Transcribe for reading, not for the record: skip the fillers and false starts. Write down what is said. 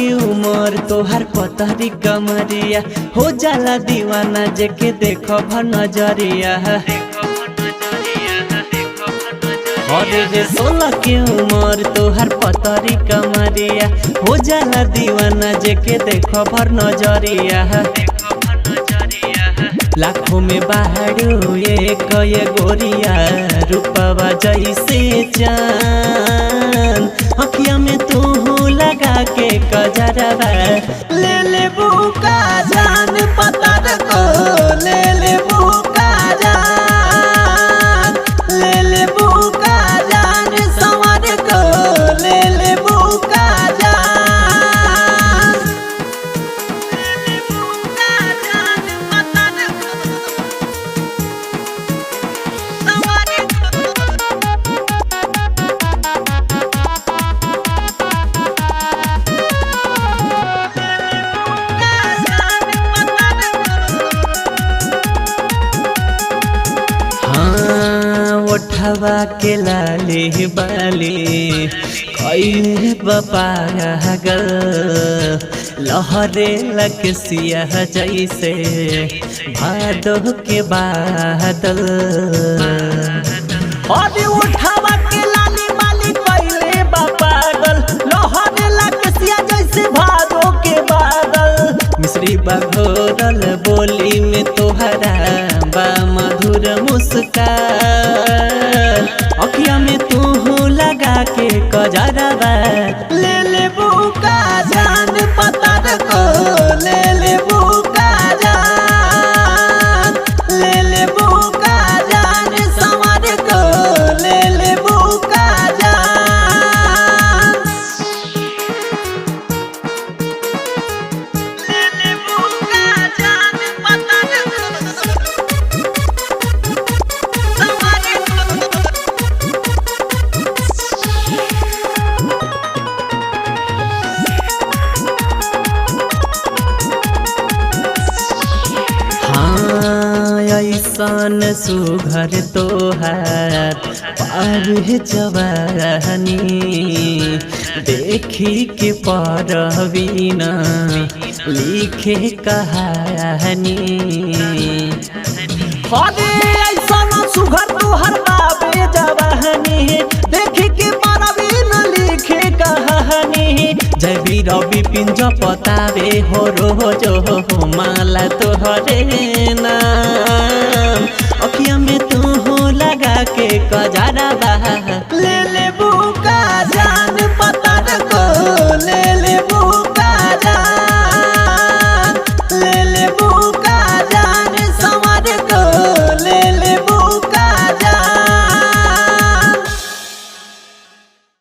की उमर तोहर पतरी कमरिया हो जाला दीवाना जेके देखो भर नजरिया। अरे रे 16 की उमर तोहर पतरी कमरिया हो जाला दीवाना जेके देखो भर नजरिया। लाखों में बाहरो एक गोरिया रूपवा जैसे चांद अखिया में तू लगा के कजरवा ले ले बुका जान पता को ले ले बुका जान ले ले बुका जान संवर को ले ले बुका जान ले ले बुका जान पता उठवा के लाले बाली कईले बपागल लहरे लकसिया जैसे भादो के बादल। अरे उठवा के लाली बाली कईले बपागल लहरे लकसिया जैसे भादो के बादल। मिश्री बघोरल बोली में तोहरा बा मधुर मुस्कान अखिया में तू लगा के कजरवा ले ले बुका जान पता को ले ले बुका जान ले ले बुका जान संवर को ले ले बुका जान ले ले बुका जान पता ऐसन सुघर तोहार पार जवानी देखी के परवीन लिखे कहानी। अरे ऐसन सुघर तोहार बाबे जवानी देखी के परवीन लिखे कहानी। जय वीर विपिन जपतावे हो रोज हो माला तोहरे नाम अखिया में तू लगा के कजरवा